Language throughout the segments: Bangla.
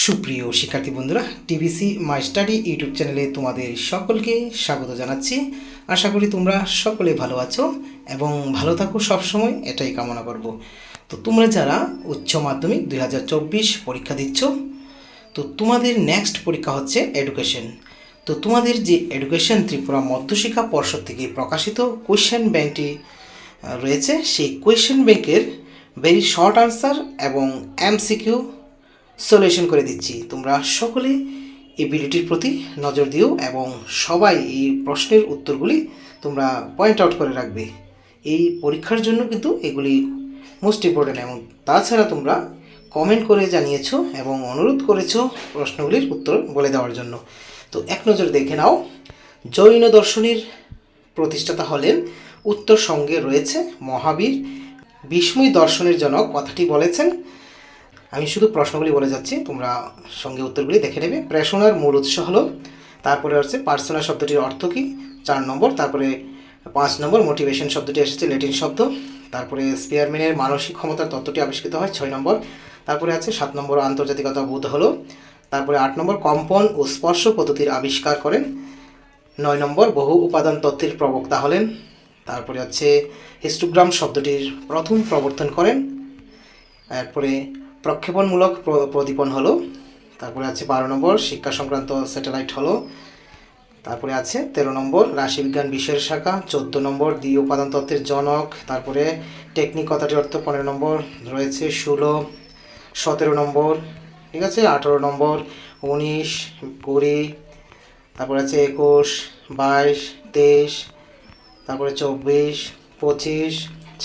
সুপ্রিয় শিক্ষার্থী বন্ধুরা, টিবিসি মাই স্টাডি ইউটিউব চ্যানেলে তোমাদের সকলকে স্বাগত জানাচ্ছি। আশা করি তোমরা সকলে ভালো আছো এবং ভালো থাকো সবসময়, এটাই কামনা করব। তো তোমরা যারা উচ্চ মাধ্যমিক 2024 পরীক্ষা দিচ্ছ, তো তোমাদের নেক্সট পরীক্ষা হচ্ছে এডুকেশন। তো তোমাদের যে এডুকেশন ত্রিপুরা মধ্যশিক্ষা পর্ষদ থেকে প্রকাশিত কোয়েশ্চেন ব্যাংকটি রয়েছে, সেই কোয়েশ্চেন ব্যাংকের ভেরি শর্ট আনসার এবং এমসিকিউ সলিউশন করে দিচ্ছি। তোমরা সকলে এই ভিডিওটির প্রতি নজর দিও এবং সবাই এই প্রশ্নের উত্তরগুলি তোমরা পয়েন্ট আউট করে রাখবে। এই পরীক্ষার জন্য কিন্তু এগুলি মোস্ট ইম্পর্ট্যান্ট, এবং তাছাড়া তোমরা কমেন্ট করে জানিয়েছো এবং অনুরোধ করেছো প্রশ্নগুলির উত্তর বলে দেওয়ার জন্য। তো এক নজর দেখে নাও। জৈন দর্শনের প্রতিষ্ঠাতা হলেন, উত্তর সঙ্গে রয়েছে মহাবীর। বিস্ময় দর্শনের জনক কথাটি বলেছেন। আমি শুধু প্রশ্নগুলি বলে যাচ্ছি, তোমরা সঙ্গে উত্তরগুলি দেখে নেবে। প্রেষণার মূল উৎস হলো, তারপরে হচ্ছে পার্সোনা শব্দটির অর্থ কী 4 নম্বর, তারপরে 5 নম্বর মোটিভেশন শব্দটি এসেছে ল্যাটিন শব্দ, তারপরে স্পিয়ারম্যানের মানসিক ক্ষমতার তত্ত্বটি আবিষ্কৃত হয় 6 নম্বর, তারপরে আছে 7 নম্বর আন্তর্জাতিকতা বোধ হলো, তারপরে 8 নম্বর কম্পন ও স্পর্শ পদ্ধতির আবিষ্কার করেন, 9 নম্বর বহু উপাদান তত্ত্বের প্রবক্তা হলেন, তারপরে হচ্ছে হিস্টোগ্রাম শব্দটির প্রথম প্রবর্তন করেন, এরপরে প্রক্ষেপণমূলক প্রদীপন হলো, তারপরে আছে 12 নম্বর শিক্ষা সংক্রান্ত স্যাটেলাইট হলো, তারপরে আছে 13 নম্বর রাশিবিজ্ঞান বিষয়ের শাখা, 14 নম্বর দ্বি উপাদান তত্ত্বের জনক, তারপরে টেকনিক কথাটির অর্থ 15 নম্বর রয়েছে 16, 17 নম্বর, ঠিক আছে, 18 নম্বর 19, 20, তারপরে আছে 21, 22, 23, তারপরে 24, 25,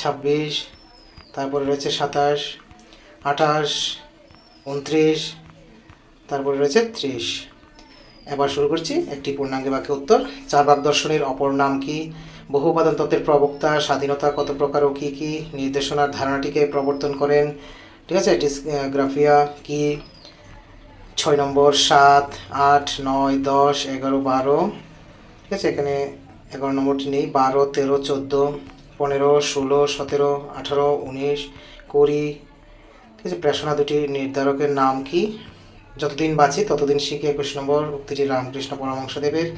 26, তারপরে রয়েছে 27, 28, 29, তারপরে রয়েছে 30। এবার শুরু করছি একটি পূর্ণাঙ্গ বাক্যে উত্তর। চার্বাক দর্শনের অপর নাম কি? বহু উপাদান তত্ত্বের প্রবক্তা। স্বাধীনতা কত প্রকার ও কী কী? নির্দেশনার ধারণাটিকে প্রবর্তন করেন, ঠিক আছে। ডিসগ্রাফিয়া কি? 6 নম্বর 7, 8, 9, 10, 11, 12, ঠিক আছে। এখানে 11 নম্বরটি নেই। 12, 13, 14, 15, 16, 17, 18, 19, 20, ঠিক আছে। প্রেষণা দুটি নির্ধারকের নাম কি? যতদিন বাঁচি ততদিন শিখি 21 নম্বর উক্তিটি রামকৃষ্ণ পরমহংসদেবের।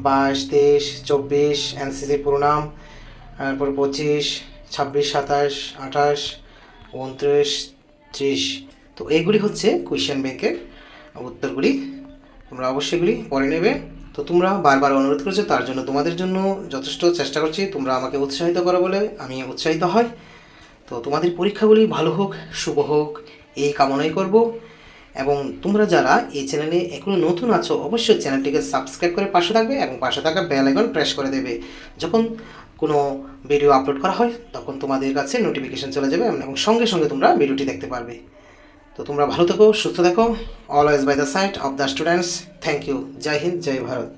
22, 23, 24 এনসিসির পুরো নাম। তারপর 25, 26, 27, 28, 29, 30। তো এইগুলি হচ্ছে কোয়েশ্চেন ব্যাংকের উত্তরগুলি, তোমরা অবশ্যই এগুলি পড়ে নেবে। তো তোমরা বারবার অনুরোধ করেছো, তার জন্য তোমাদের জন্য যথেষ্ট চেষ্টা করছি। তোমরা আমাকে উৎসাহিত করো বলে আমি উৎসাহিত হয়। তো তোমাদের পরীক্ষাগুলি ভালো হোক, শুভ হোক, এই কামনাই করব। এবং তোমরা যারা এই চ্যানেলে এখনও নতুন আছো, অবশ্যই চ্যানেলটিকে সাবস্ক্রাইব করে পাশে থাকবে এবং পাশে থাকা বেল আইকন প্রেস করে দেবে। যখন কোনো ভিডিও আপলোড করা হয় তখন তোমাদের কাছে নোটিফিকেশন চলে যাবে এবং সঙ্গে সঙ্গে তোমরা ভিডিওটি দেখতে পারবে। তো তোমরা ভালো থেকো, সুস্থ থেকো। Always by the side of the students. Thank you. জয় হিন্দ, জয় ভারত।